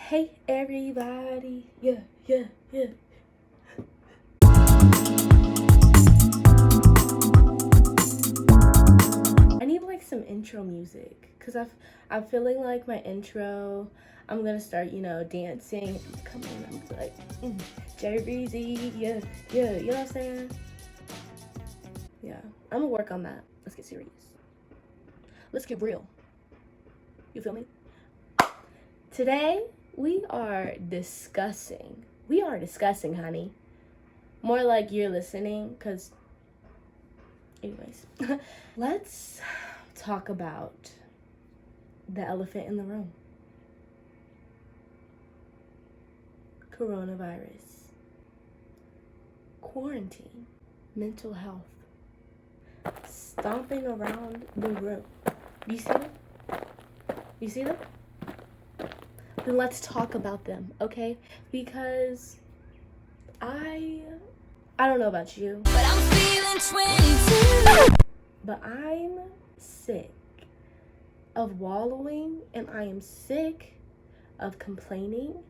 Hey everybody, yeah. I need like some intro music because I'm feeling like my intro. I'm gonna start, dancing. Come on, I'm like, Jerry Breezy, yeah, you know what I'm saying? Yeah, I'm gonna work on that. Let's get serious. Let's get real. You feel me? Today we are discussing. We are discussing, honey. More like you're listening, because anyways, let's talk about the elephant in the room. Coronavirus, quarantine, mental health, stomping around the room. Do you see them? You see them? Then let's talk about them, okay? Because I don't know about you, but I'm feeling 22. But I'm sick of wallowing, and I am sick of complaining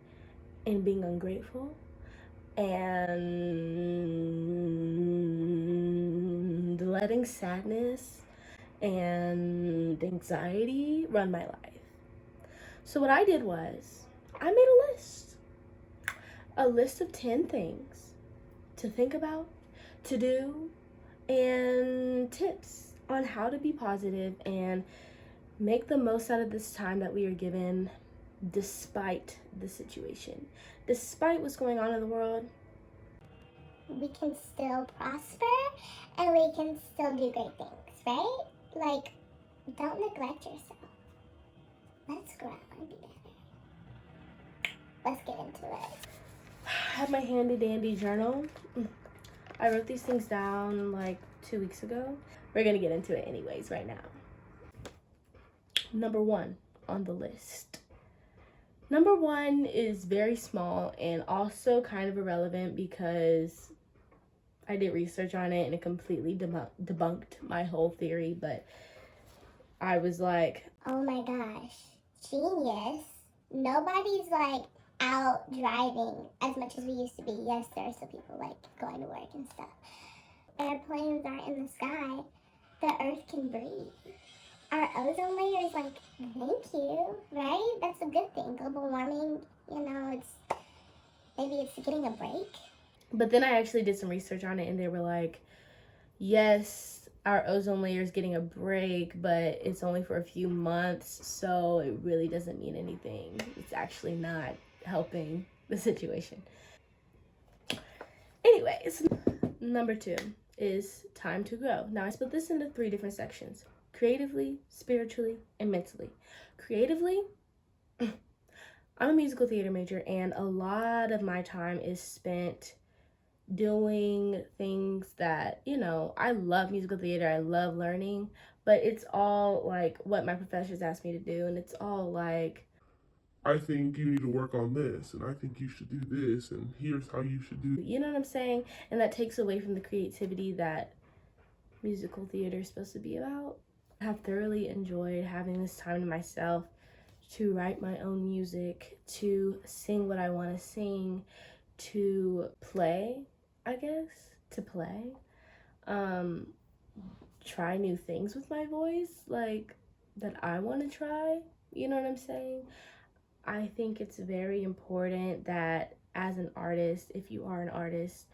and being ungrateful and letting sadness and anxiety run my life. So what I did was I made a list of 10 things to think about, to do, and tips on how to be positive and make the most out of this time that we are given despite the situation. Despite what's going on in the world, we can still prosper and we can still do great things, right? Like, don't neglect yourself. Let's grow and be better. Let's get into it. I have my handy dandy journal. I wrote these things down like 2 weeks ago. We're gonna get into it anyways right now. Number 1 on the list. Number 1 is very small and also kind of irrelevant because I did research on it and it completely debunked my whole theory, but I was like, oh my gosh, genius. Nobody's like out driving as much as we used to be. Yes, there are still people like going to work and stuff. Airplanes aren't in the sky. The earth can breathe. Our ozone layer is like, thank you, right? That's a good thing. Global warming, maybe it's getting a break. But then I actually did some research on it and they were like, yes, our ozone layer is getting a break, but it's only for a few months, so it really doesn't mean anything. It's actually not helping the situation. Anyways, number 2 is time to grow. Now I split this into 3 different sections: creatively, spiritually, and mentally. Creatively, I'm a musical theater major and a lot of my time is spent doing things that, I love musical theater, I love learning, but it's all like what my professors asked me to do, and it's all like, I think you need to work on this, and I think you should do this, and here's how you should do. You know what I'm saying? And that takes away from the creativity that musical theater is supposed to be about. I have thoroughly enjoyed having this time to myself to write my own music, to sing what I want to sing, to play, try new things with my voice, like that I want to try. You know what I'm saying? I think it's very important that as an artist, if you are an artist,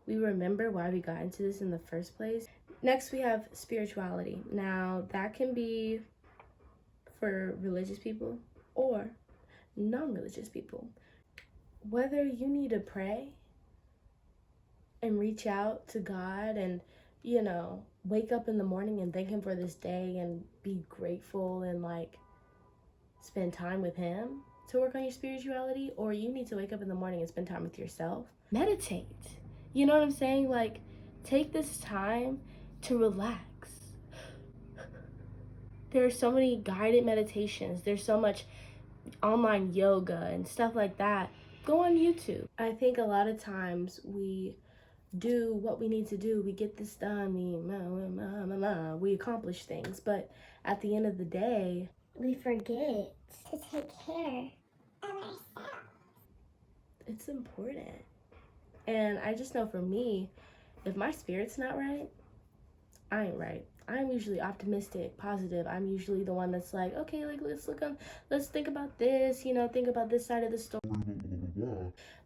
we remember why we got into this in the first place. Next, we have spirituality. Now, that can be for religious people or non-religious people. Whether you need to pray and reach out to God and, wake up in the morning and thank him for this day and be grateful and like spend time with him to work on your spirituality, or you need to wake up in the morning and spend time with yourself. Meditate. You know what I'm saying? Like, take this time to relax. There are so many guided meditations. There's so much online yoga and stuff like that. Go on YouTube. I think a lot of times we do what we need to do. We get this done. We accomplish things. But at the end of the day, we forget to take care of ourselves. It's important. And I just know for me, if my spirit's not right, I ain't right. I'm usually optimistic, positive. I'm usually the one that's like, okay, like let's think about this, think about this side of the story.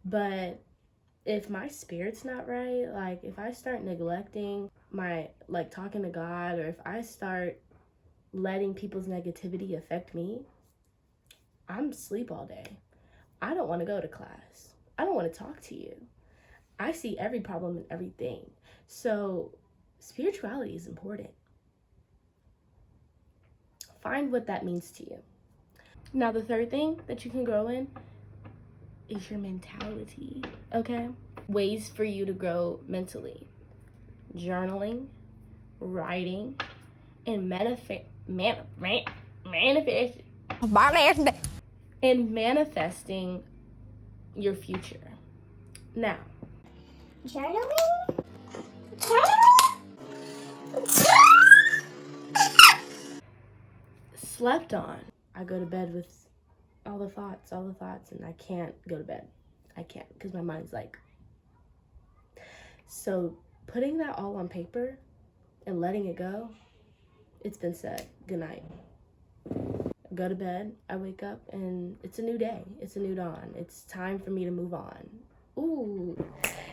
But if my spirit's not right, like if I start neglecting my like talking to God, or if I start letting people's negativity affect me, I'm asleep all day. I don't want to go to class. I don't want to talk to you. I see every problem in everything. So spirituality is important. Find what that means to you. Now, the third thing that you can grow in is your mentality, okay? Ways for you to grow mentally: journaling, writing, and manifesting your future. Now, Journaling? slept on. I go to bed with all the thoughts, and I can't go to bed. I can't because my mind's like. So putting that all on paper and letting it go, it's been said. Good night. Go to bed, I wake up, and it's a new day. It's a new dawn. It's time for me to move on. Ooh.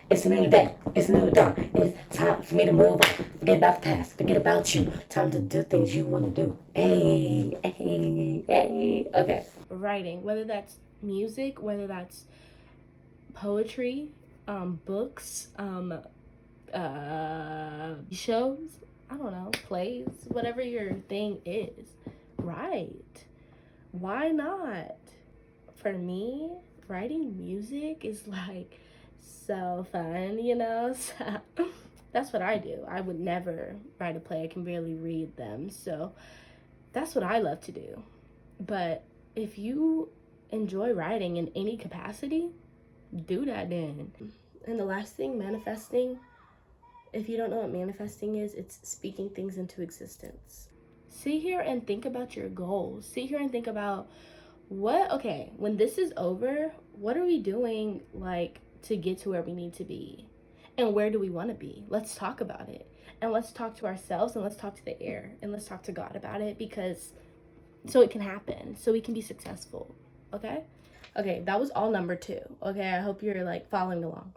It's a new day. It's a new dawn. It's time for me to move on. Forget about the past. Forget about you. Time to do things you want to do. Hey, hey, hey. Okay. Writing, whether that's music, whether that's poetry, books, shows, I don't know, plays, whatever your thing is, write. Why not? For me, writing music is like so fun, So that's what I do. I would never write a play. I can barely read them. So that's what I love to do. But if you enjoy writing in any capacity, do that then. And the last thing, manifesting. If you don't know what manifesting is, it's speaking things into existence. Sit here and think about your goals. Sit here and think about when this is over, what are we doing like to get to where we need to be? And where do we want to be? Let's talk about it. And let's talk to ourselves, and let's talk to the air, and let's talk to God about it, because so it can happen, so we can be successful. Okay, that was all number 2. Okay, I hope you're like following along.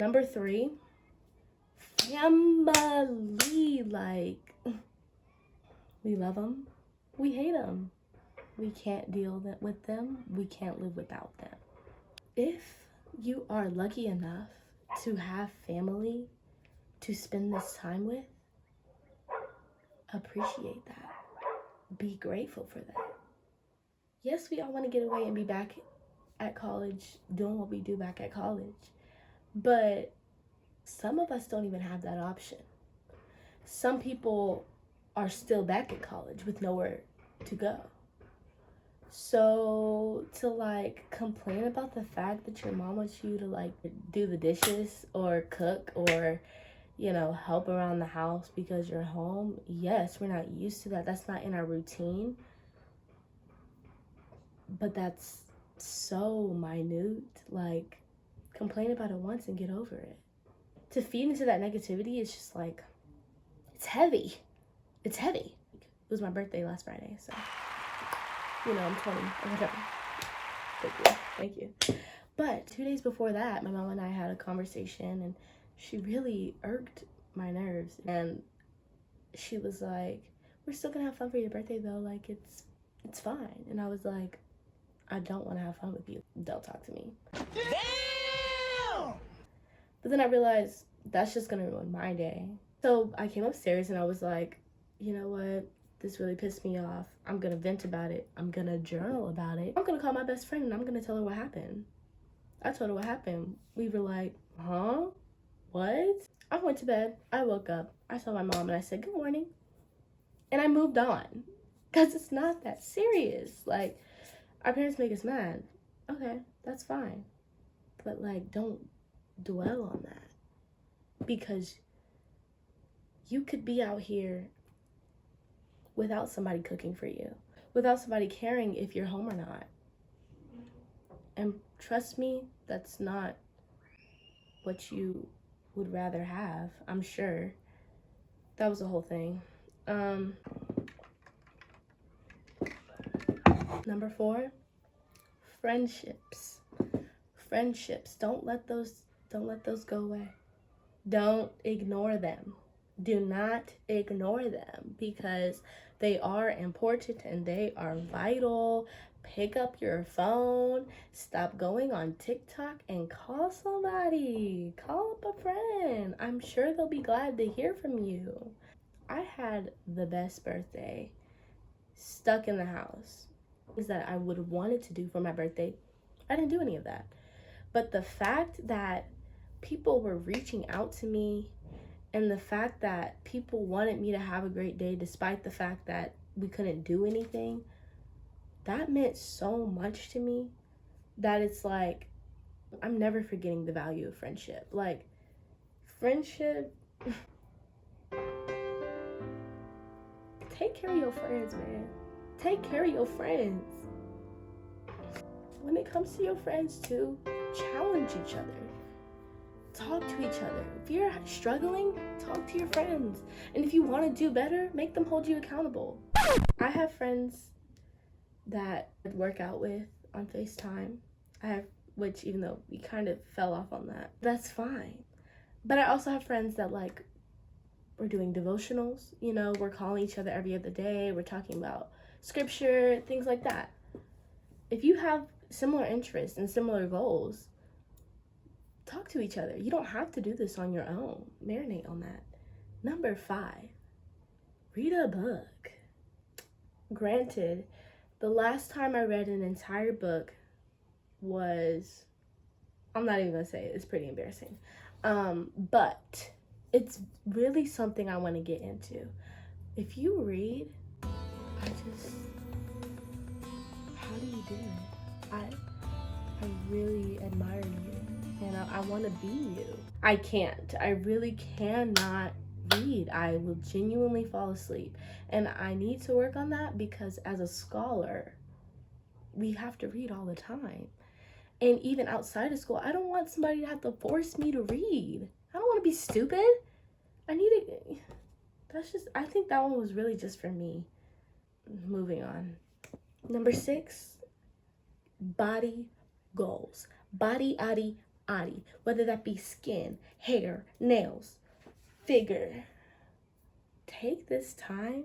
Number 3, family. Like, we love them, we hate them, we can't deal with them, we can't live without them. If you are lucky enough to have family to spend this time with, appreciate that. Be grateful for that. Yes, we all want to get away and be back at college doing what we do back at college, but some of us don't even have that option. Some people are still back at college with nowhere to go. So to like complain about the fact that your mom wants you to like do the dishes or cook or help around the house because you're home, yes, we're not used to that. That's not in our routine. But that's so minute. Like, complain about it once and get over it. To feed into that negativity is just like, it's heavy. It's heavy. It was my birthday last Friday, so I'm 20 or whatever. Thank you. But 2 days before that, my mom and I had a conversation, and she really irked my nerves. And she was like, we're still gonna have fun for your birthday though, like it's fine. And I was like, I don't want to have fun with you. Don't talk to me. Damn! But then I realized that's just gonna ruin my day. So I came upstairs and I was like, you know what? This really pissed me off. I'm gonna vent about it. I'm gonna journal about it. I'm gonna call my best friend and I'm gonna tell her what happened. I told her what happened. We were like, huh? What? I went to bed. I woke up. I saw my mom and I said, good morning. And I moved on. Because it's not that serious. Like, our parents make us mad. Okay, that's fine. But like, don't dwell on that. Because you could be out here without somebody cooking for you, without somebody caring if you're home or not. And trust me, that's not what you would rather have, I'm sure. That was the whole thing. Number 4, friendships. Friendships. Don't let those go away. Don't ignore them. Do not ignore them because they are important and they are vital. Pick up your phone, stop going on TikTok, and call somebody. Call up a friend. I'm sure they'll be glad to hear from you. I had the best birthday stuck in the house. Things that I would have wanted to do for my birthday, I didn't do any of that. But the fact that people were reaching out to me and the fact that people wanted me to have a great day despite the fact that we couldn't do anything, that meant so much to me that it's like, I'm never forgetting the value of friendship. Like, friendship, take care of your friends, man. Take care of your friends. When it comes to your friends too, challenge each other. Talk to each other. If you're struggling, talk to your friends. And if you want to do better, make them hold you accountable. I have friends that I work out with on FaceTime. Which even though we kind of fell off on that, that's fine. But I also have friends that like, we're doing devotionals, you know, we're calling each other every other day, we're talking about scripture, things like that. If you have similar interests and similar goals, talk to each other. You don't have to do this on your own. Marinate on that. Number 5, read a book. Granted, the last time I read an entire book was, I'm not even gonna say it, it's pretty embarrassing. But it's really something I want to get into. If you read, how do you do it? I really admire you and I want to be you. I can't. I really cannot read. I will genuinely fall asleep. And I need to work on that because as a scholar, we have to read all the time. And even outside of school, I don't want somebody to have to force me to read. I don't want to be stupid. I think that one was really just for me. Moving on. Number 6, body goals. Body, adi. Whether that be skin, hair, nails, figure. Take this time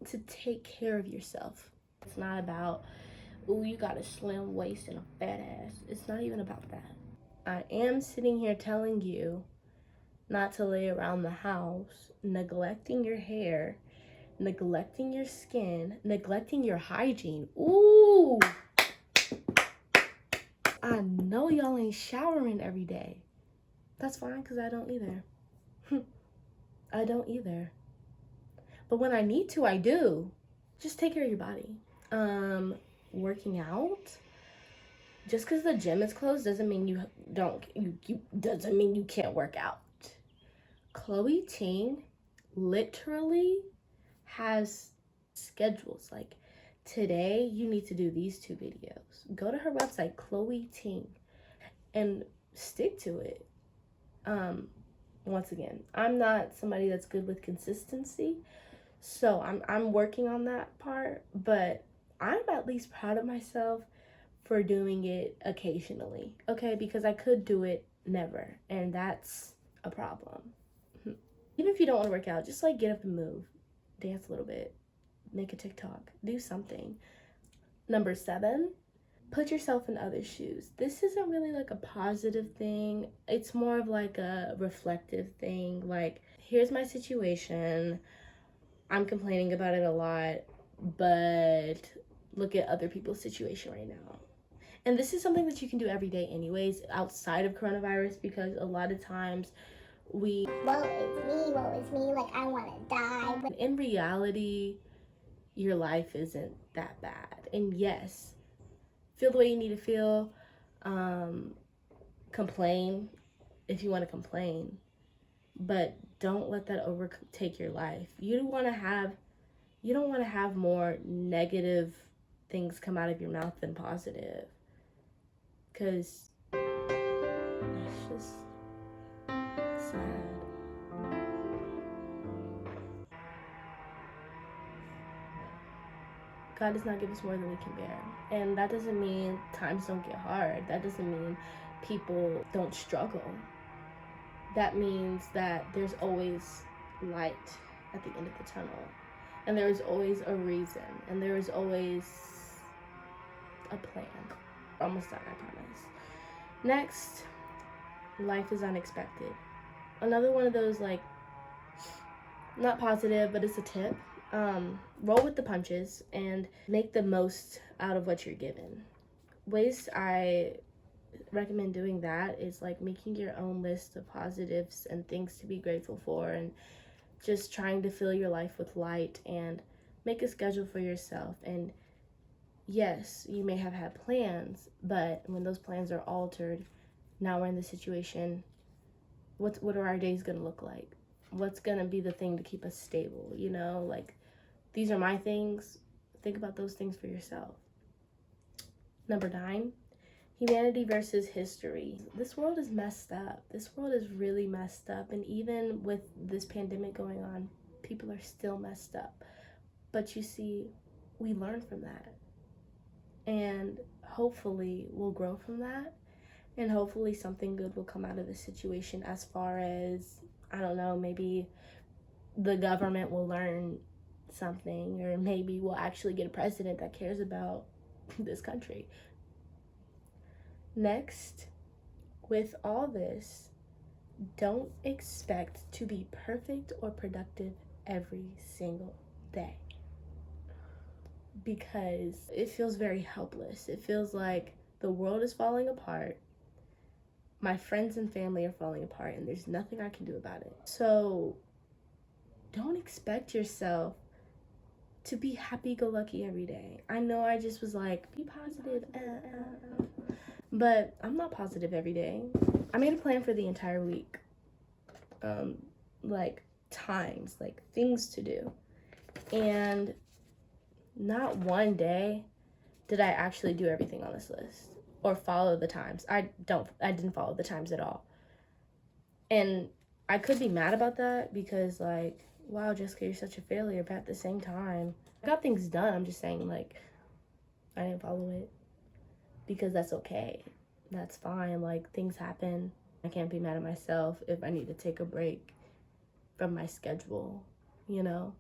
to take care of yourself. It's not about, ooh, you got a slim waist and a fat ass. It's not even about that. I am sitting here telling you not to lay around the house, neglecting your hair, neglecting your skin, neglecting your hygiene. Ooh! I know y'all ain't showering every day. That's fine, because I don't either. I don't either. But when I need to, I do. Just take care of your body. Working out. Just because the gym is closed doesn't mean you doesn't mean you can't work out. Chloe Ting literally has schedules. Like, today you need to do these 2 videos. Go to her website, Chloe Ting, and stick to it. Once again, I'm not somebody that's good with consistency, so I'm working on that part, but I'm at least proud of myself for doing it occasionally, okay? Because I could do it never, and that's a problem. Even if you don't want to work out, just like get up and move, dance a little bit, make a TikTok, do something. Number 7, put yourself in other shoes. This isn't really like a positive thing. It's more of like a reflective thing. Like, here's my situation. I'm complaining about it a lot, but look at other people's situation right now. And this is something that you can do every day anyways, outside of coronavirus, because a lot of times woe is me, like I want to die. in reality, your life isn't that bad. And yes, feel the way you need to feel, complain if you want to complain, but don't let that overtake your life. You want to have you don't want to have more negative things come out of your mouth than positive, because it's just sad. God does not give us more than we can bear. And that doesn't mean times don't get hard. That doesn't mean people don't struggle. That means that there's always light at the end of the tunnel. And there's always a reason. And there's always a plan. Almost done, I promise. Next, life is unexpected. Another one of those, like, not positive, but it's a tip. Roll with the punches and make the most out of what you're given. Ways I recommend doing that is like making your own list of positives and things to be grateful for, and just trying to fill your life with light and make a schedule for yourself. And yes, you may have had plans, but when those plans are altered, now we're in the situation, what are our days going to look like? What's going to be the thing to keep us stable? You know, like, these are my things. Think about those things for yourself. Number 9, humanity versus history. This world is messed up. This world is really messed up. And even with this pandemic going on, people are still messed up. But you see, we learn from that. And hopefully we'll grow from that. And hopefully something good will come out of this situation, as far as, I don't know, maybe the government will learn something, or maybe we'll actually get a president that cares about this country. Next, with all this, don't expect to be perfect or productive every single day, because it feels very helpless. It feels like the world is falling apart. My friends and family are falling apart, and there's nothing I can do about it. So don't expect yourself to be happy-go-lucky every day. I know I just was like, be positive, but I'm not positive every day. I made a plan for the entire week, like times, like things to do, and not one day did I actually do everything on this list or follow the times. I didn't follow the times at all. And I could be mad about that, because like, wow, Jessica, you're such a failure. But at the same time, I got things done. I'm just saying, like, I didn't follow it, because that's okay. That's fine. Like, things happen. I can't be mad at myself if I need to take a break from my schedule, you know?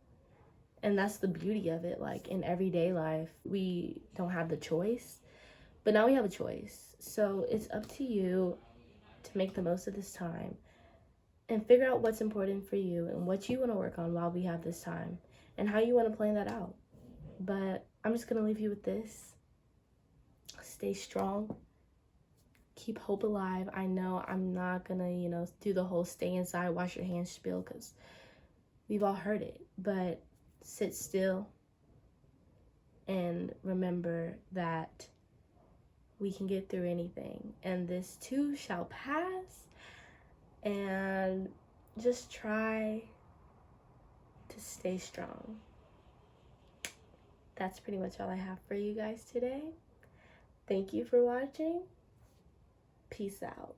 And that's the beauty of it. Like, in everyday life, we don't have the choice, but now we have a choice. So it's up to you to make the most of this time and figure out what's important for you and what you want to work on while we have this time, and how you want to plan that out. But I'm just going to leave you with this. Stay strong. Keep hope alive. I know I'm not going to, do the whole stay inside, wash your hands spiel, because we've all heard it. But sit still and remember that we can get through anything. And this too shall pass. And just try to stay strong. That's pretty much all I have for you guys today. Thank you for watching. Peace out.